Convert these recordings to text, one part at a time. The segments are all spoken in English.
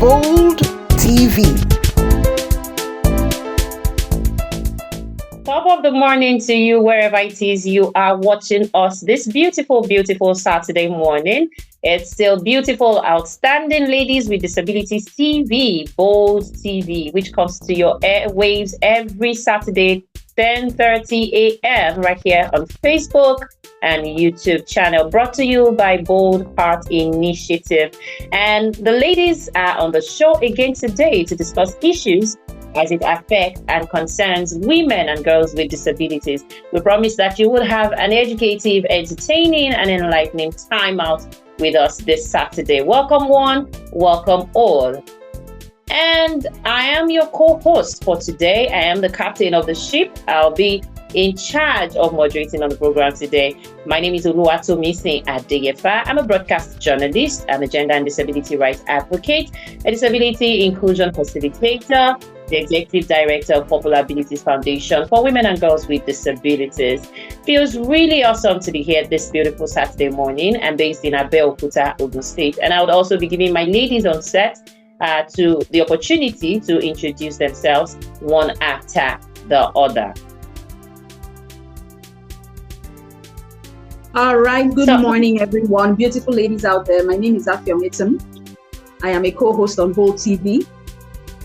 Bold TV. Top of the morning to you, wherever it is you are watching us this beautiful, beautiful Saturday morning. It's still beautiful, outstanding ladies with disabilities TV, Bold TV, which comes to your airwaves every Saturday, 10:30 a.m. right here on Facebook and YouTube channel, brought to you by Bold Heart Initiative. And the ladies are on the show again today to discuss issues as it affects and concerns women and girls with disabilities. We promise that you will have an educative, entertaining, and enlightening time out with us this Saturday. Welcome one, welcome all. And I am your co-host for today. I am the captain of the ship. I'll be in charge of moderating on the program today. My name is Oluwatomisin Adeyefa. I'm a broadcast journalist. I'm a gender and disability rights advocate, a disability inclusion facilitator, the executive director of Popular Abilities Foundation for Women and Girls with Disabilities. Feels really awesome to be here this beautiful Saturday morning. I'm based in Abeokuta, Ogun State, and I would also be giving my ladies on set to the opportunity to introduce themselves one after the other. All right, good morning, everyone. Beautiful ladies out there. My name is Afia Mitum. I am a co-host on Bold TV.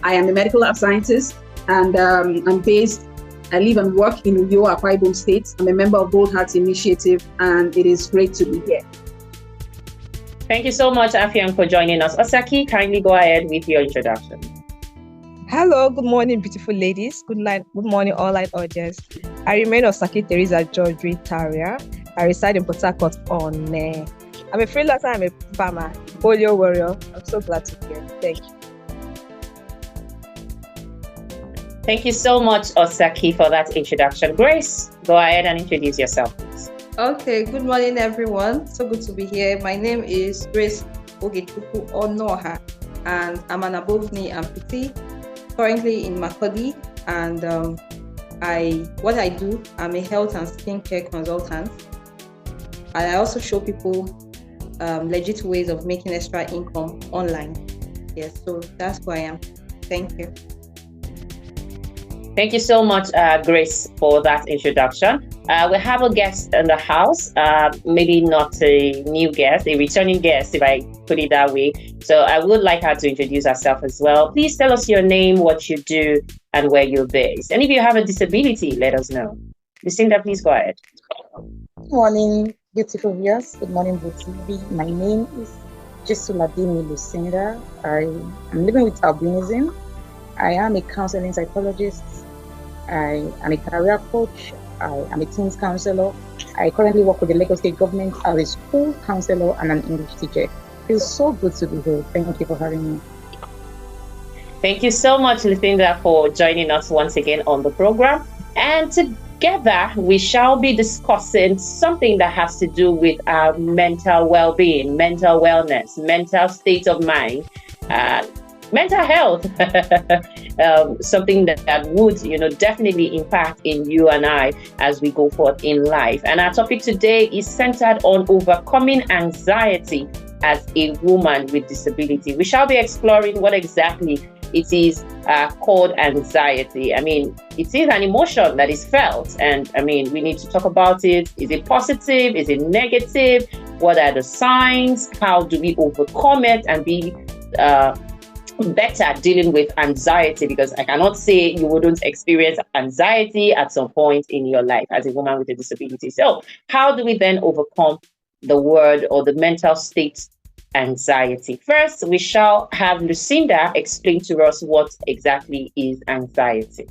I am a medical lab scientist, and I live and work in Uyo, Akwa Ibom State. I'm a member of Bold Heart Initiative, and it is great to be here. Thank you so much, Afian, for joining us. Osaki, kindly go ahead with your introduction. Hello, good morning, beautiful ladies. Good morning, all light audience. I remain Osaki Teresa George Taria. I reside in Port Harcourt on. I'm a freelancer. I'm a farmer, polio warrior. I'm so glad to be here. Thank you. Thank you so much, Osaki, for that introduction. Grace, go ahead and introduce yourself, please. Okay, good morning, everyone. So good to be here. My name is Grace Ogetuku Onoha, and I'm an above knee amputee, currently in Makodi. And what I do, I'm a health and skincare consultant. And I also show people legit ways of making extra income online. Yes, so that's who I am. Thank you. Thank you so much, Grace, for that introduction. We have a guest in the house, maybe not a new guest, a returning guest, if I put it that way. So I would like her to introduce herself as well. Please tell us your name, what you do, and where you're based. And if you have a disability, let us know. Lucinda, please go ahead. Good morning, beautiful viewers. Good morning, TV. My name is Jesuladini Lucinda. I'm living with albinism. I am a counseling psychologist. I am a career coach. I am a teens counselor. I currently work with the Lagos State government as a school counselor and an English teacher. It feels so good to be here. Thank you for having me. Thank you so much, Lucinda, for joining us once again on the program. And together, we shall be discussing something that has to do with our mental well-being, mental wellness, mental state of mind, mental health, something that would, definitely impact in you and I as we go forth in life. And our topic today is centered on overcoming anxiety as a woman with disability. We shall be exploring what exactly it is called anxiety. I mean, it is an emotion that is felt, and we need to talk about it. Is it positive? Is it negative? What are the signs? How do we overcome it and be better dealing with anxiety? Because I cannot say you wouldn't experience anxiety at some point in your life as a woman with a disability. So how do we then overcome the word or the mental state anxiety? First, we shall have Lucinda explain to us what exactly is anxiety.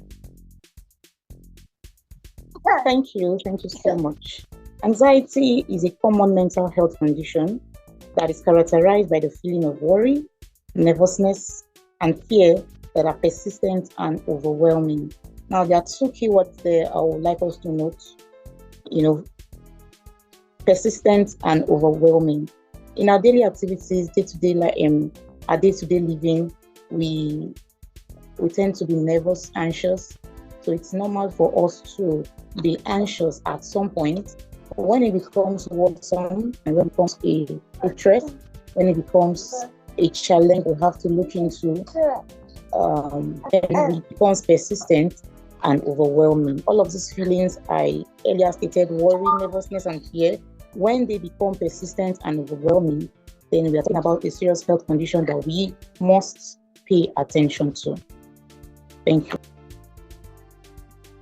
Thank you so much. Anxiety is a common mental health condition that is characterized by the feeling of worry, nervousness, and fear that are persistent and overwhelming. Now, there are two keywords there I would like us to note. Persistent and overwhelming. In our daily activities, day-to-day living, we tend to be nervous, anxious. So it's normal for us to be anxious at some point. But when it becomes worrisome and when it becomes a threat, when it becomes a challenge we have to look into. It becomes persistent and overwhelming. All of these feelings I earlier stated, worry, nervousness, and fear, when they become persistent and overwhelming, then we are talking about a serious health condition that we must pay attention to. Thank you.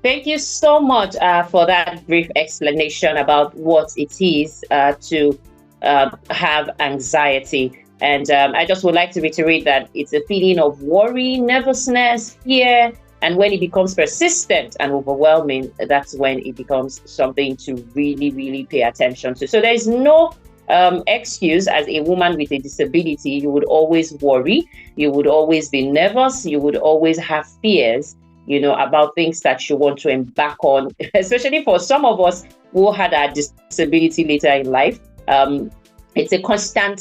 Thank you so much for that brief explanation about what it is to have anxiety. And I just would like to reiterate that it's a feeling of worry, nervousness, fear, and when it becomes persistent and overwhelming, that's when it becomes something to really, really pay attention to. So there's no excuse as a woman with a disability. You would always worry, you would always be nervous, you would always have fears, about things that you want to embark on, especially for some of us who had our disability later in life. It's a constant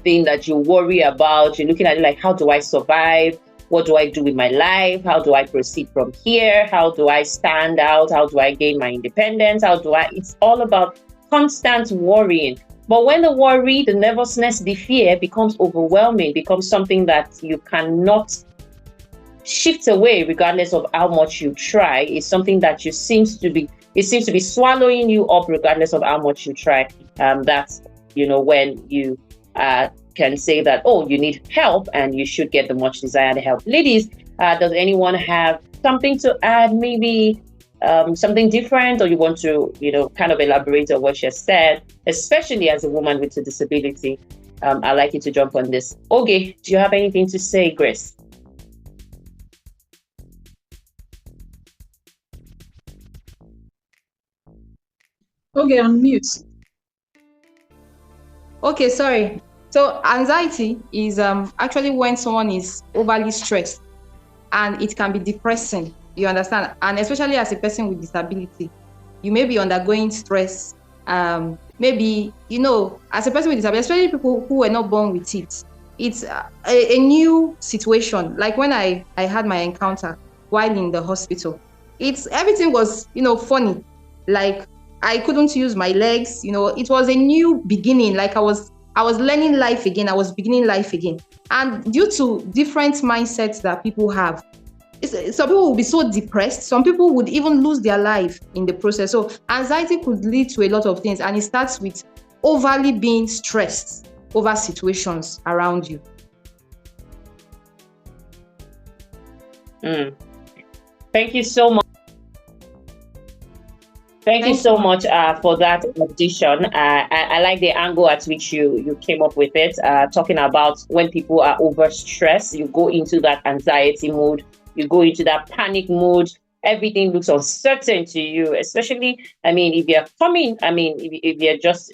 thing that you worry about. You're looking at it like, how do I survive? What do I do with my life? How do I proceed from here? How do I stand out? How do I gain my independence? It's all about constant worrying. But when the worry, the nervousness, the fear becomes overwhelming, becomes something that you cannot shift away regardless of how much you try, it's something that it seems to be swallowing you up regardless of how much you try. That's, when you can say that, oh, you need help and you should get the much desired help. Ladies, does anyone have something to add, maybe something different, or you want to, kind of elaborate on what you said, especially as a woman with a disability? I'd like you to jump on this. Okay, do you have anything to say, Grace? Okay, on mute. Okay, sorry. So anxiety is actually when someone is overly stressed, and it can be depressing. You understand? And especially as a person with disability, you may be undergoing stress. Maybe, as a person with disability, especially people who were not born with it, it's a new situation. Like when I had my encounter while in the hospital, everything was, funny. Like I couldn't use my legs, it was a new beginning. Like I was learning life again. I was beginning life again. And due to different mindsets that people have, some people will be so depressed. Some people would even lose their life in the process. So anxiety could lead to a lot of things. And it starts with overly being stressed over situations around you. Thank you so much. Thank you so much for that addition. I like the angle at which you came up with it, talking about when people are overstressed, you go into that anxiety mood, you go into that panic mood, everything looks uncertain to you, especially, if you're just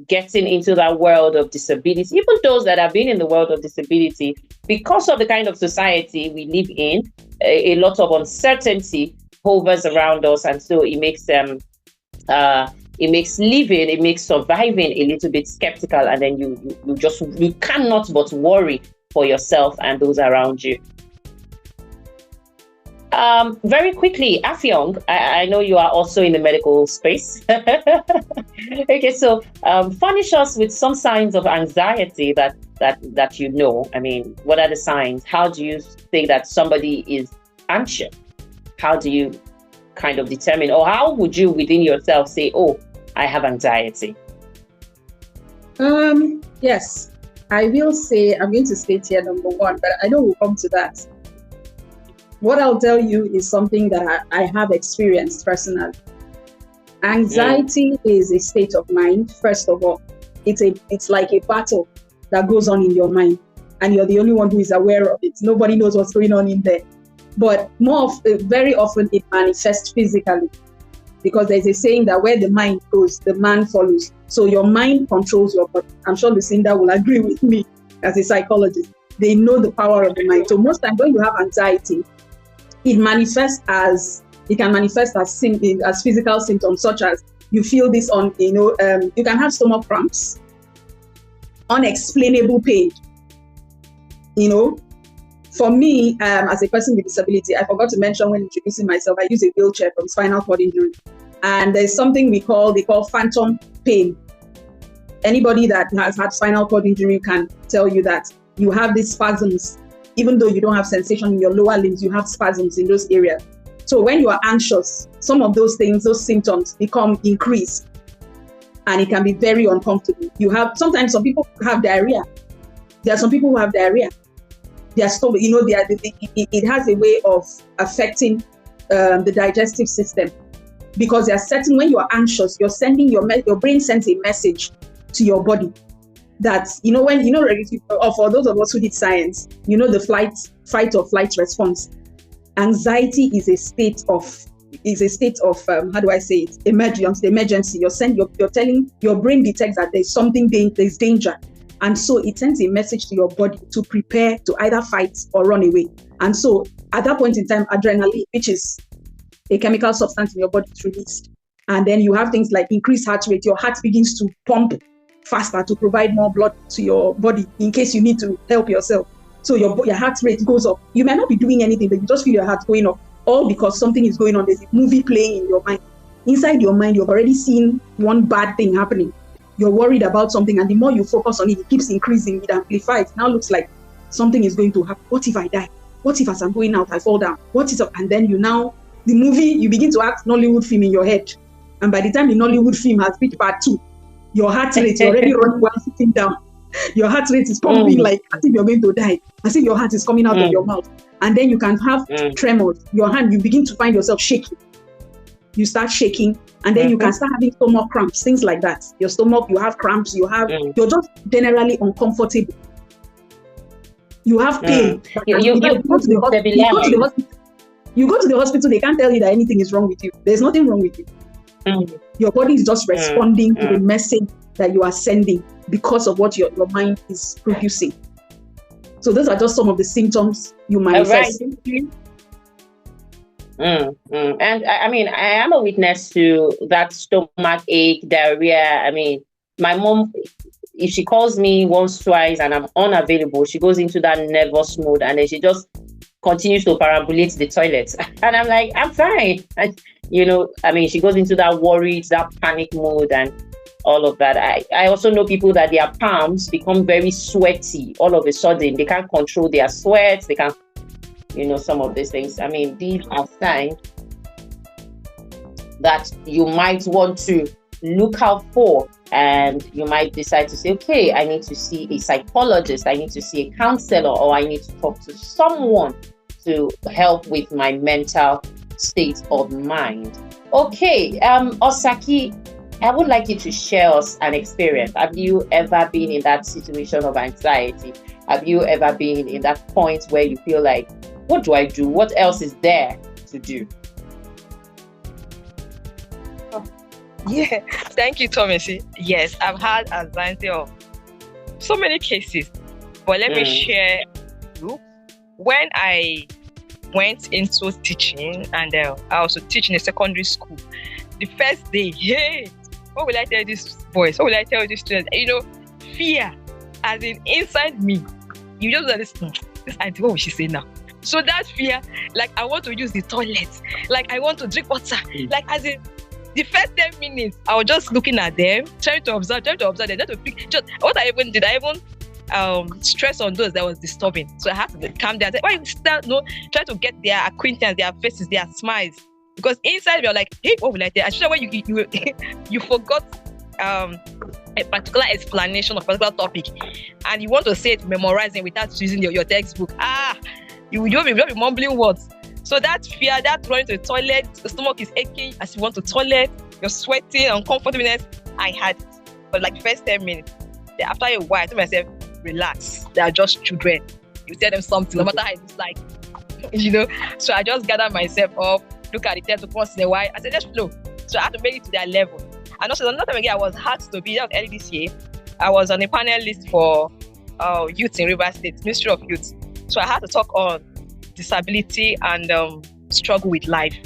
getting into that world of disability, even those that have been in the world of disability, because of the kind of society we live in, a lot of uncertainty hovers around us, and so it makes surviving a little bit skeptical, and then you cannot but worry for yourself and those around you. Very quickly, Afyong, I know you are also in the medical space. Okay, so furnish us with some signs of anxiety that what are the signs? How do you say that somebody is anxious? How do you kind of determine, or how would you within yourself say, oh, I have anxiety? Yes, I will say, I'm going to state here number one, but I know we'll come to that. What I'll tell you is something that I have experienced personally. Anxiety is a state of mind. First of all, it's like a battle that goes on in your mind, and you're the only one who is aware of it. Nobody knows what's going on in there. But very often it manifests physically, because there's a saying that where the mind goes, the man follows. So your mind controls your body. I'm sure Lucinda will agree with me as a psychologist. They know the power of the mind. So most times when you have anxiety, it can manifest as physical symptoms, such as you feel this you can have stomach cramps, unexplainable pain. For me, as a person with disability, I forgot to mention when introducing myself, I use a wheelchair from spinal cord injury. And there's something they call phantom pain. Anybody that has had spinal cord injury can tell you that you have these spasms. Even though you don't have sensation in your lower limbs, you have spasms in those areas. So when you are anxious, some of those things, those symptoms become increased, and it can be very uncomfortable. Sometimes some people have diarrhea. There are some people who have diarrhea. Their stomach, it has a way of affecting the digestive system, because when you are anxious, you're sending your brain sends a message to your body that, for those of us who did science, the fight or flight response. Anxiety is a state of how do I say it? Emergency. You're telling your brain detects that there's danger. And so it sends a message to your body to prepare to either fight or run away. And so at that point in time, adrenaline, which is a chemical substance in your body, is released. And then you have things like increased heart rate. Your heart begins to pump faster to provide more blood to your body in case you need to help yourself. So your heart rate goes up. You may not be doing anything, but you just feel your heart going up, all because something is going on. There's a movie playing in your mind. Inside your mind, you've already seen one bad thing happening. You're worried about something, and the more you focus on it, it keeps increasing. It amplifies. Now looks like something is going to happen. What if I die? What if as I'm going out, I fall down? And then you begin to act Nollywood film in your head. And by the time the Nollywood film has reached part 2, your heart rate, you're already running while sitting down. Your heart rate is pumping like as if you're going to die, as if your heart is coming out of your mouth. And then you can have tremors. You begin to find yourself shaking. You start shaking, and then you can start having stomach cramps, things like that. Your stomach, you have cramps, you're just generally uncomfortable. You have pain. You go to the hospital, they can't tell you that anything is wrong with you. There's nothing wrong with you. Your body is just responding to the message that you are sending because of what your mind is producing. So those are just some of the symptoms you manifest. And I mean, I am a witness to that stomach ache, diarrhea. I mean, my mom, if she calls me once, twice, and I'm unavailable, she goes into that nervous mode, and then she just continues to perambulate the toilet. And I'm like, I'm fine. She goes into that worried, that panic mode and all of that. I also know people that their palms become very sweaty all of a sudden. They can't control their sweat. They can't, some of these things. I mean, these are signs that you might want to look out for, and you might decide to say, okay, I need to see a psychologist, I need to see a counselor, or I need to talk to someone to help with my mental state of mind. Okay, Osaki, I would like you to share us an experience. Have you ever been in that situation of anxiety? Have you ever been in that point where you feel like, what do I do? What else is there to do? Yeah, thank you, Thomas. Yes, I've had anxiety of so many cases, but let me share you. When I went into teaching, and I also teach in a secondary school, the first day, hey, what will I tell these boys? What will I tell these students? Fear, as in inside me, you just listen. This idea, what will she say now? So that fear, like I want to use the toilet, like I want to drink water, like as in the first 10 minutes, I was just looking at them, trying to observe them, trying to pick. Just what I even did, I even stress on those that was disturbing. So I had to calm down. Why you start try to get their acquaintance, their faces, their smiles, because inside you're like, hey, what will I tell? Especially when you forgot a particular explanation of a particular topic, and you want to say it, memorizing without using your textbook. You don't be mumbling words. So that fear, that running to the toilet, the stomach is aching as you want to toilet, you're sweating, uncomfortableness, I had it. But like the first 10 minutes, after a while, I told myself, relax, they are just children. You tell them something, no matter how it's like, So I just gathered myself up, look at the text once in a while. I said, let's flow. So I had to make it to their level. And also another time again, I was asked to be, that was early this year, I was on a panel list for youth in River State, Ministry of Youth. So I had to talk on disability and struggle with life.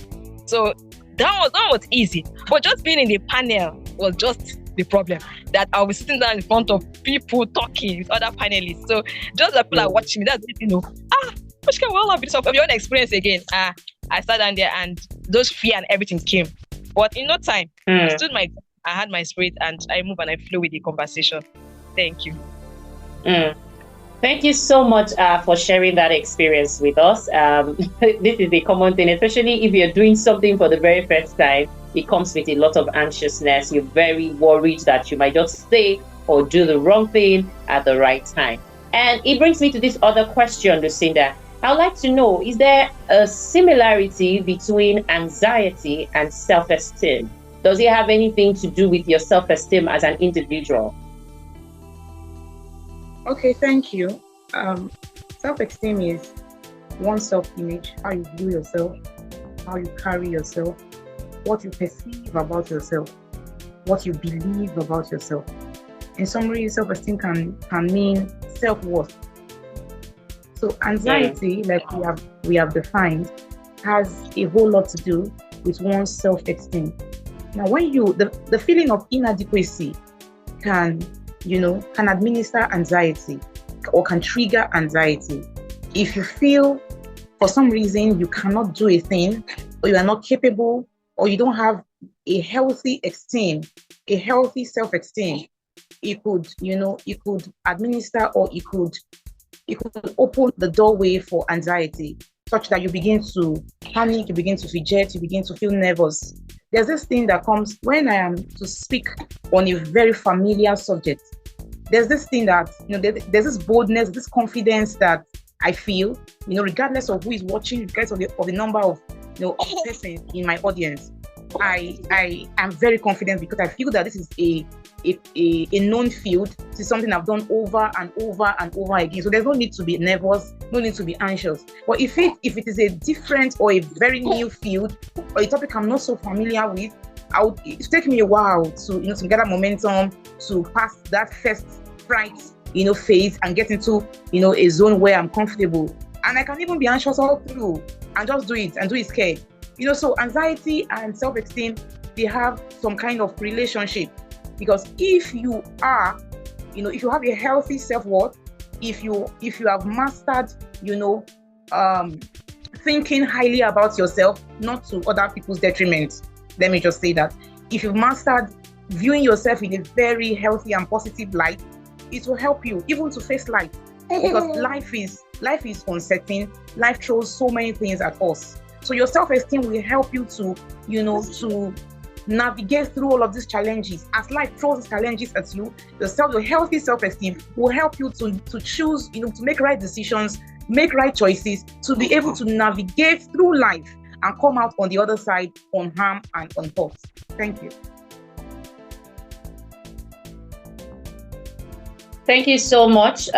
So that was easy. But just being in the panel was just the problem. That I was sitting down in front of people talking with other panelists. So just the people are watching me, that's which can well have been of your own experience again. I sat down there and those fear and everything came. But in no time, I had my spirit and I moved and I flew with the conversation. Thank you. Thank you so much for sharing that experience with us. This is a common thing, especially if you're doing something for the very first time. It comes with a lot of anxiousness. You're very worried that you might just say or do the wrong thing at the right time. And it brings me to this other question, Lucinda. I'd like to know, is there a similarity between anxiety and self-esteem? Does it have anything to do with your self-esteem as an individual? Okay, thank you. Self-esteem is one's self-image, how you view yourself, how you carry yourself, what you perceive about yourself, what you believe about yourself. In summary, self-esteem can mean self-worth. So anxiety, like we have defined, has a whole lot to do with one's self-esteem. Now, when the feeling of inadequacy can administer anxiety or can trigger anxiety. If you feel for some reason you cannot do a thing, or you are not capable, or you don't have a healthy esteem, a healthy self-esteem, it could administer, or it could open the doorway for anxiety, such that you begin to panic, you begin to fidget, you begin to feel nervous. There's this thing that comes when I am to speak on a very familiar subject. There's this thing that, there's this boldness, this confidence that I feel, regardless of who is watching, regardless of the number of, of persons in my audience. I am very confident because I feel that this is a known field. This is something I've done over and over and over again. So there's no need to be nervous, no need to be anxious. But if it is a different or a very new field, or a topic I'm not so familiar with, it's taken me a while to gather momentum to pass that first fright phase and get into a zone where I'm comfortable. And I can even be anxious all through and just do it scared. So anxiety and self-esteem, they have some kind of relationship, because if you have a healthy self-worth, if you have mastered, thinking highly about yourself, not to other people's detriment. Let me just say that. If you've mastered viewing yourself in a very healthy and positive light, it will help you even to face life. Because life is uncertain. Life throws so many things at us. So your self-esteem will help you to navigate through all of these challenges. As life throws these challenges at you, your healthy self-esteem will help you to choose, to make right decisions, make right choices, to be able to navigate through life and come out on the other side unharmed and unhurt. Thank you. Thank you so much,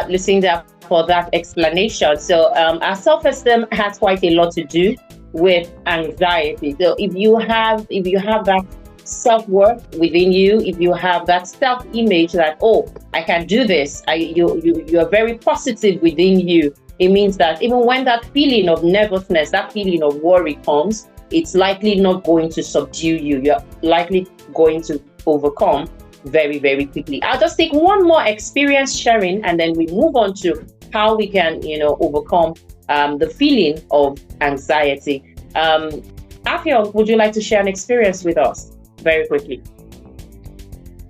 Lucinda, for that explanation. So our self-esteem has quite a lot to do with anxiety. So if you have that self-worth within you, if you have that self-image that, oh, I can do this, you are very positive within you, it means that even when that feeling of nervousness, that feeling of worry comes, it's likely not going to subdue you. You're likely going to overcome very, very quickly. I'll just take one more experience sharing, and then we move on to how we can, overcome the feeling of anxiety. Afia, would you like to share an experience with us very quickly?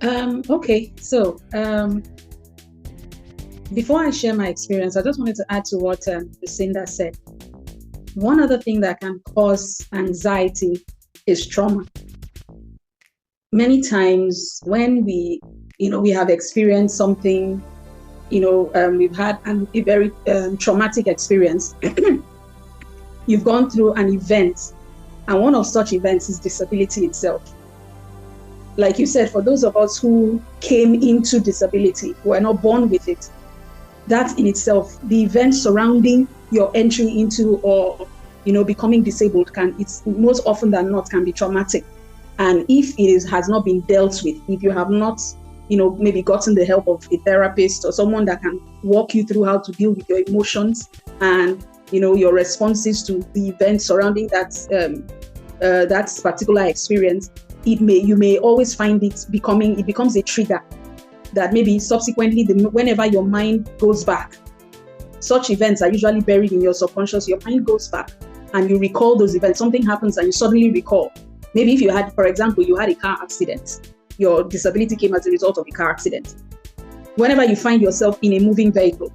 Okay, so before I share my experience, I just wanted to add to what Lucinda said. One other thing that can cause anxiety is trauma. Many times when we have experienced something, we've had a very traumatic experience. You've gone through an event, and one of such events is disability itself. Like you said, for those of us who came into disability, who are not born with it, that in itself, the event surrounding your entry into or becoming disabled it's most often than not can be traumatic. And if it has not been dealt with, if you have not maybe gotten the help of a therapist or someone that can walk you through how to deal with your emotions and your responses to the event surrounding that particular experience, you may always find it becomes a trigger that maybe subsequently, whenever your mind goes back, such events are usually buried in your subconscious. Your mind goes back and you recall those events. Something happens and you suddenly recall. Maybe if you had, for example, you had a car accident, your disability came as a result of a car accident. Whenever you find yourself in a moving vehicle,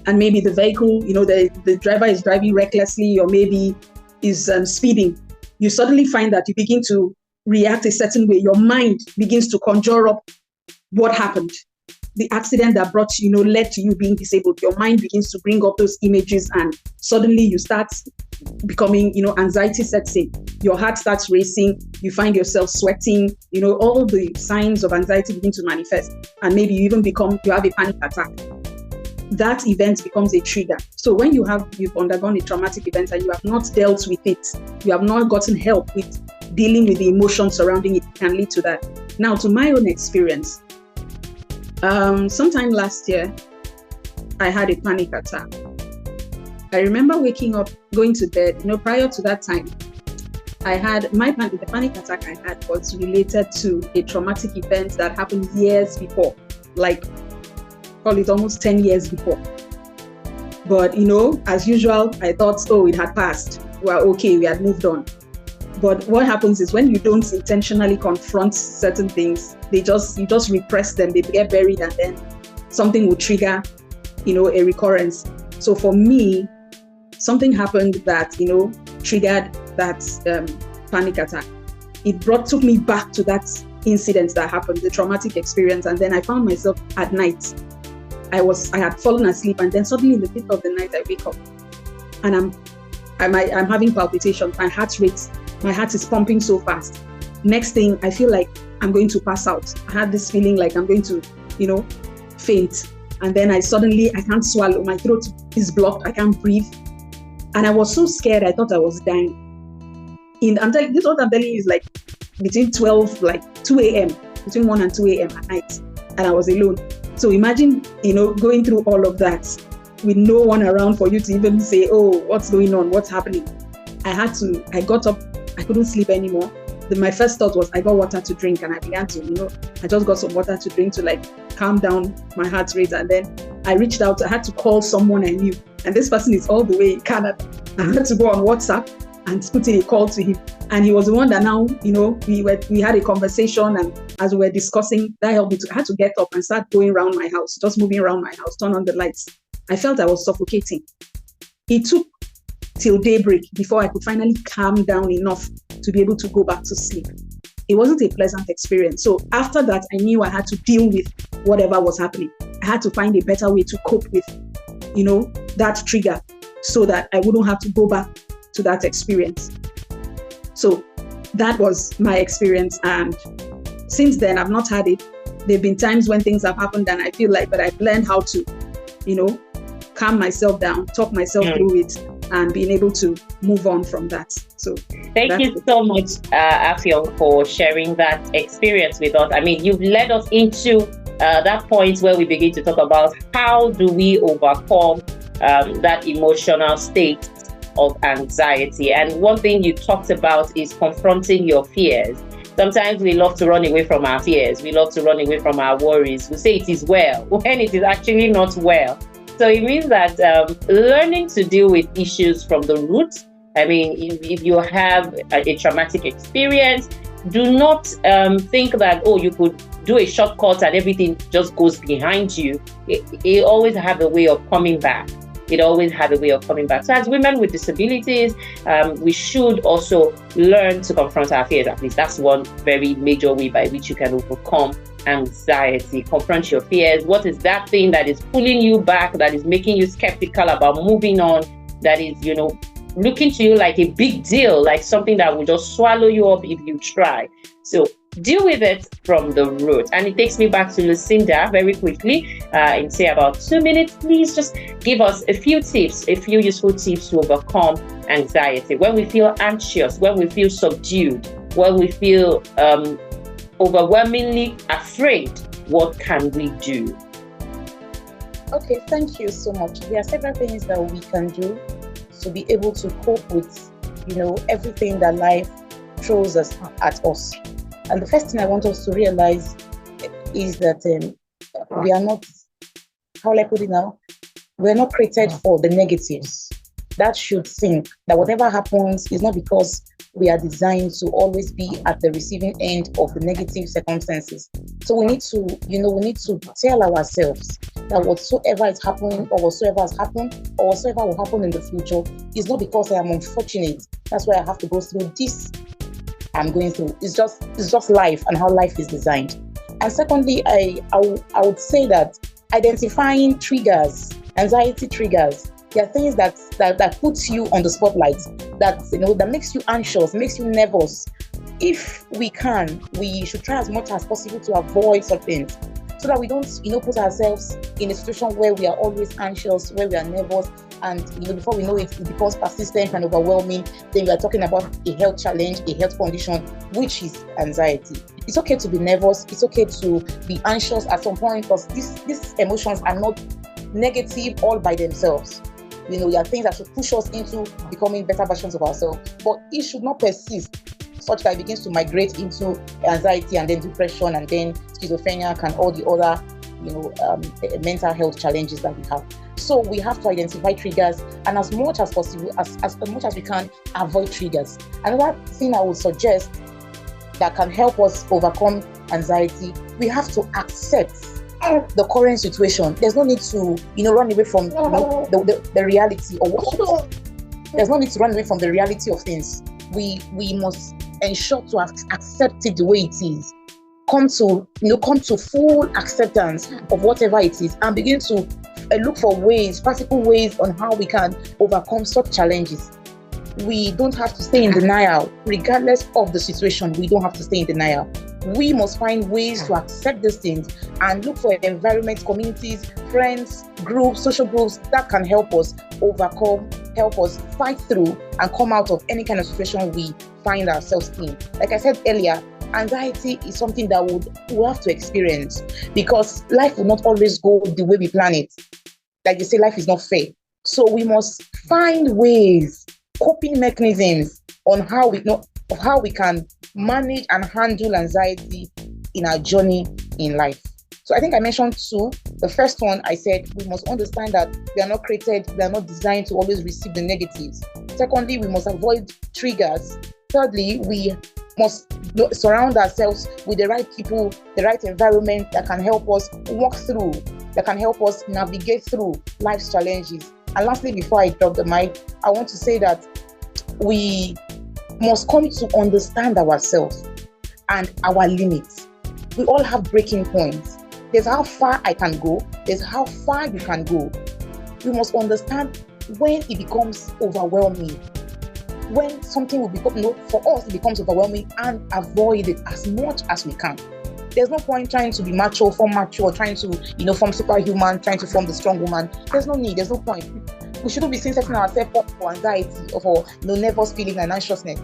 and maybe the vehicle, the driver is driving recklessly or maybe is speeding, you suddenly find that you begin to react a certain way. Your mind begins to conjure up what happened. The accident that brought you, led to you being disabled. Your mind begins to bring up those images, and suddenly you start becoming, anxiety sets in. Your heart starts racing. You find yourself sweating. All the signs of anxiety begin to manifest, and maybe you have a panic attack. That event becomes a trigger. So when you've undergone a traumatic event and you have not dealt with it, you have not gotten help with dealing with the emotions surrounding it, it can lead to that. Now, to my own experience, sometime last year, I had a panic attack. I remember waking up, going to bed. Prior to that time, the panic attack I had was related to a traumatic event that happened years before, like call it almost 10 years before. But, as usual, I thought, it had passed. Well, okay, we had moved on. But what happens is when you don't intentionally confront certain things, you just repress them, they get buried, and then something will trigger, a recurrence. So for me, something happened that, triggered that panic attack. It took me back to that incident that happened, the traumatic experience. And then I found myself at night. I had fallen asleep, and then suddenly in the middle of the night, I wake up and I'm having palpitations. My heart is pumping so fast. Next thing, I feel like I'm going to pass out. I had this feeling like I'm going to, faint. And then I can't swallow. My throat is blocked. I can't breathe. And I was so scared. I thought I was dying. This what I'm telling you is like between 2 a.m., between 1 and 2 a.m. at night. And I was alone. So imagine, going through all of that with no one around for you to even say, oh, what's going on? What's happening? I got up. I couldn't sleep anymore. My first thought was I got water to drink, and I began to, I just got some water to drink to calm down my heart rate. And then I reached out. I had to call someone I knew. And this person is all the way in Canada. I had to go on WhatsApp and put in a call to him. And he was the one that now, we had a conversation, and as we were discussing, that helped me I had to get up and start going around my house, just moving around my house, turn on the lights. I felt I was suffocating. It took till daybreak before I could finally calm down enough to be able to go back to sleep. It wasn't a pleasant experience. So after that, I knew I had to deal with whatever was happening. I had to find a better way to cope with, that trigger, so that I wouldn't have to go back to that experience. So that was my experience. And since then, I've not had it. There've been times when things have happened and I feel like, but I've learned how to, calm myself down, talk myself through it, and being able to move on from that. So thank you so much, Afion, for sharing that experience with us. I mean, you've led us into that point where we begin to talk about how do we overcome that emotional state of anxiety. And one thing you talked about is confronting your fears. Sometimes we love to run away from our fears. We love to run away from our worries. We say it is well when it is actually not well. So it means that learning to deal with issues from the root. I mean, if you have a traumatic experience, do not think that, you could do a shortcut and everything just goes behind you. It always have a way of coming back. It always had a way of coming back. So as women with disabilities, we should also learn to confront our fears. At least that's one very major way by which you can overcome anxiety. Confront your fears. What is that thing that is pulling you back, that is making you skeptical about moving on, that is, looking to you like a big deal, like something that will just swallow you up if you try. So deal with it from the root. And it takes me back to Lucinda very quickly. In say about 2 minutes, please just give us a few useful tips to overcome anxiety. When we feel anxious, when we feel subdued, when we feel overwhelmingly afraid, what can we do? Okay, thank you so much. There are several things that we can do to be able to cope with, everything that life throws us at us. And the first thing I want us to realize is that we are not, how will I put it now? We're not created for the negatives. That should think that whatever happens is not because we are designed to always be at the receiving end of the negative circumstances. So we need to, we need to tell ourselves that whatsoever is happening or whatsoever has happened or whatsoever will happen in the future is not because I am unfortunate. That's why I have to go through this I'm going through. It's just life and how life is designed. And secondly, I would say that identifying triggers, anxiety triggers, there are things that puts you on the spotlight, that makes you anxious, makes you nervous. If we can, we should try as much as possible to avoid such things, so that we don't, put ourselves in a situation where we are always anxious, where we are nervous, and before we know it, it becomes persistent and overwhelming. Then we are talking about a health challenge, a health condition, which is anxiety. It's okay to be nervous. It's okay to be anxious at some point, because these emotions are not negative all by themselves. There are things that should push us into becoming better versions of ourselves, but it should not persist such that it begins to migrate into anxiety and then depression and then schizophrenia and all the other, mental health challenges that we have. So we have to identify triggers, and as much as possible, as much as we can, avoid triggers. Another thing I would suggest that can help us overcome anxiety, we have to accept the current situation. There's no need to, run away from the reality or what. There's no need to run away from the reality of things. We must ensure to accept it the way it is. Come to full acceptance of whatever it is, and begin to look for practical ways on how we can overcome such challenges. We don't have to stay in denial, regardless of the situation. We don't have to stay in denial. We must find ways to accept these things and look for environment, communities, friends, groups, social groups that can help us overcome, help us fight through and come out of any kind of situation we find ourselves in. Like I said earlier, anxiety is something that we'll have to experience, because life will not always go the way we plan it. Like they say, life is not fair. So we must find ways, coping mechanisms on how we can manage and handle anxiety in our journey in life. So I think I mentioned two. The first one, I said we must understand that we are not designed to always receive the negatives. Secondly, we must avoid triggers. Thirdly, we must surround ourselves with the right people, the right environment that can help us walk through, that can help us navigate through life's challenges. And lastly, before I drop the mic, I want to say that we must come to understand ourselves and our limits. We all have breaking points. There's how far I can go. There's how far you can go. We must understand when it becomes overwhelming. When something will become, for us, it becomes overwhelming, and avoid it as much as we can. There's no point trying to be macho, form mature, trying to, form superhuman, trying to form the strong woman. There's no need. There's no point. We shouldn't be setting ourselves up for anxiety or for nervous feeling and anxiousness.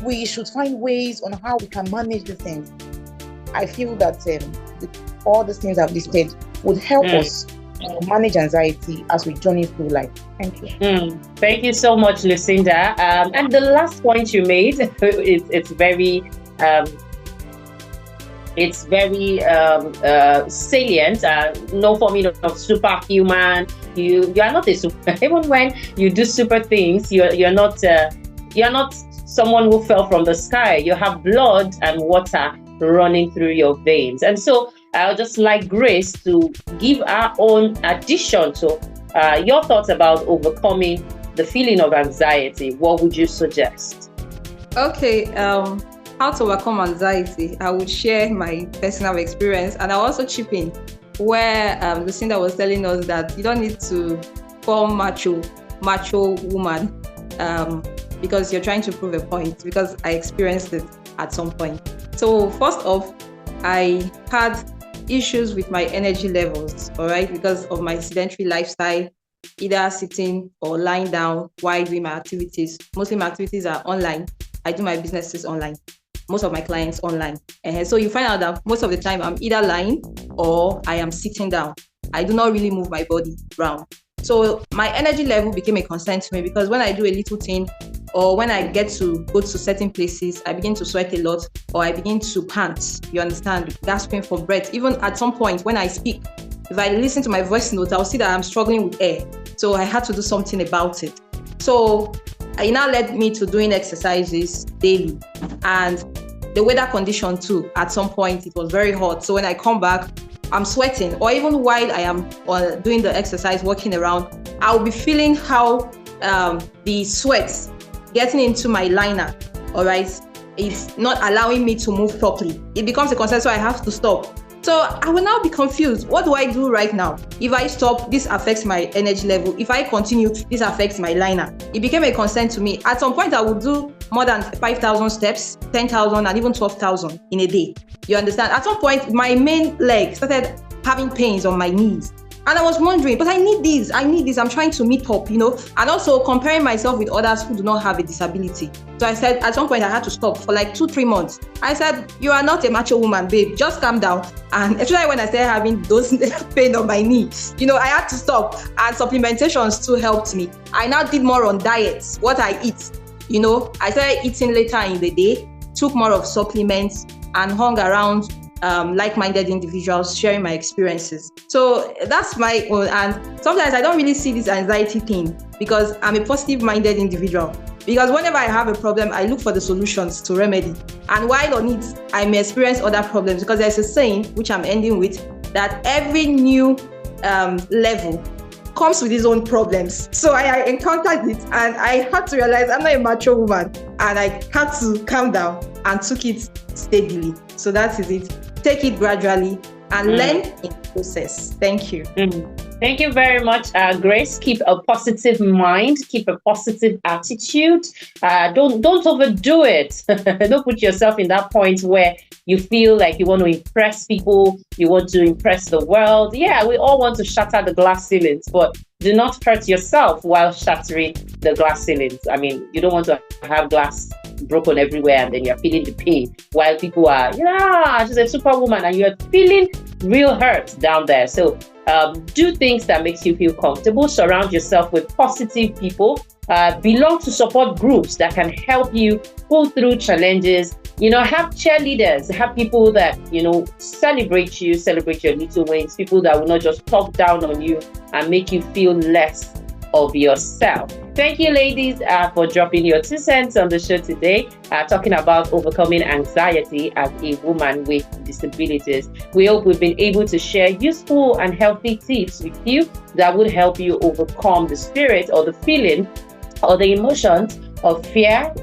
We should find ways on how we can manage the things. I feel that all the things I've listed would help us manage anxiety as we journey through life. Thank you. Thank you so much, Lucinda. And the last point you made, it's very salient. No formula of superhuman. You are not a super. Even when you do super things, you're not someone who fell from the sky. You have blood and water running through your veins. And so I would just like Grace to give our own addition to your thoughts about overcoming the feeling of anxiety. What would you suggest? Okay, how to overcome anxiety. I would share my personal experience, and I'll also chip in where Lucinda was telling us that you don't need to form macho woman because you're trying to prove a point, because I experienced it at some point. So first off, I had issues with my energy levels, all right, because of my sedentary lifestyle, either sitting or lying down while doing my activities. Mostly my activities are online. I do my businesses online, most of my clients online. And so you find out that most of the time I'm either lying or I am sitting down. I do not really move my body around. So my energy level became a concern to me, because when I do a little thing, or when I get to go to certain places, I begin to sweat a lot, or I begin to pant, you understand, gasping for breath. Even at some point when I speak, if I listen to my voice note, I'll see that I'm struggling with air. So I had to do something about it. So it now led me to doing exercises daily. And the weather condition too, at some point it was very hot. So when I come back, I'm sweating, or even while I am doing the exercise, walking around, I'll be feeling how the sweat getting into my liner, all right, is not allowing me to move properly. It becomes a concern, so I have to stop. So I will now be confused. What do I do right now? If I stop, this affects my energy level. If I continue, this affects my liner. It became a concern to me. At some point, I would do more than 5,000 steps, 10,000, and even 12,000 in a day. You understand? At some point, my main leg started having pains on my knees. And I was wondering, but I need this. I'm trying to meet up, and also comparing myself with others who do not have a disability. So I said, at some point, I had to stop for like 2-3 months. I said, you are not a macho woman, babe. Just calm down. And especially when I started having those pain on my knee, I had to stop. And supplementations too helped me. I now did more on diets, what I eat. I started eating later in the day, took more of supplements, and hung around like-minded individuals sharing my experiences. So that's my own. And sometimes I don't really see this anxiety thing because I'm a positive-minded individual. Because whenever I have a problem, I look for the solutions to remedy. And while on it, I may experience other problems because there's a saying, which I'm ending with, that every new level comes with its own problems. So I encountered it and I had to realize I'm not a macho woman, and I had to calm down and took it steadily. So that is it. Take it gradually and learn in the process. Thank you. Thank you very much, Grace. Keep a positive mind. Keep a positive attitude. Don't overdo it. Don't put yourself in that point where you feel like you want to impress people. You want to impress the world. Yeah, we all want to shatter the glass ceilings, but do not hurt yourself while shattering the glass ceilings. I mean, you don't want to have glass broken everywhere and then you're feeling the pain while people are, she's a superwoman, and you're feeling real hurt down there. So do things that makes you feel comfortable. Surround yourself with positive people. Belong to support groups that can help you pull through challenges. Have cheerleaders, have people that, celebrate you, celebrate your little wins, people that will not just talk down on you and make you feel less of yourself. Thank you, ladies, for dropping your 2 cents on the show today, talking about overcoming anxiety as a woman with disabilities. We hope we've been able to share useful and healthy tips with you that would help you overcome the spirit or the feeling or the emotions of fear,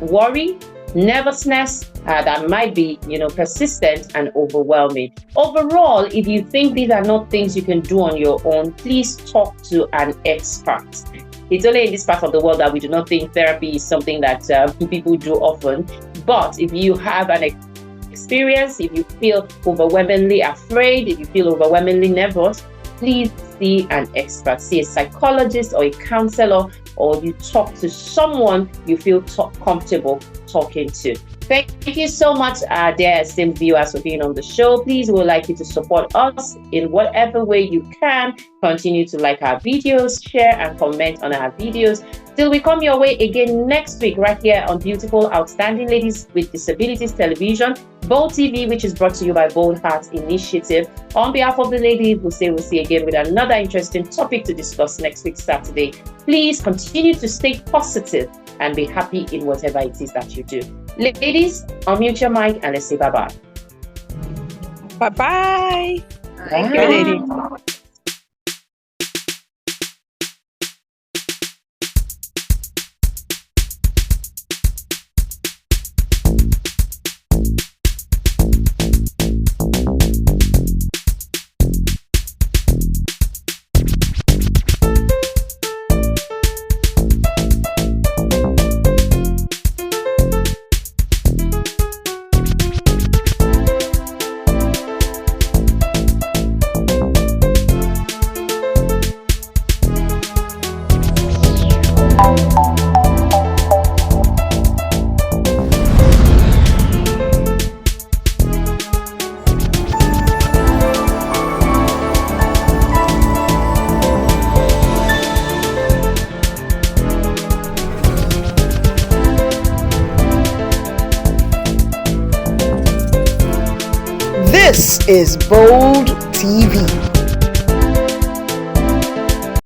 worry, nervousness that might be, persistent and overwhelming. Overall, if you think these are not things you can do on your own, please talk to an expert. It's only in this part of the world that we do not think therapy is something that people do often. But if you have an experience, if you feel overwhelmingly afraid, if you feel overwhelmingly nervous, please see an expert. See a psychologist or a counselor, or you talk to someone you feel comfortable talking to. Thank you so much, dear esteemed viewers, for being on the show. Please, we would like you to support us in whatever way you can. Continue to like our videos, share and comment on our videos. Till we come your way again next week, right here on Beautiful Outstanding Ladies with Disabilities Television, Bold TV, which is brought to you by Bold Hearts Initiative. On behalf of the ladies, we'll see again with another interesting topic to discuss next week, Saturday. Please continue to stay positive and be happy in whatever it is that you do. Ladies, unmute your mic and let's say bye-bye. Bye-bye. Thank you, ladies. This is Bold TV.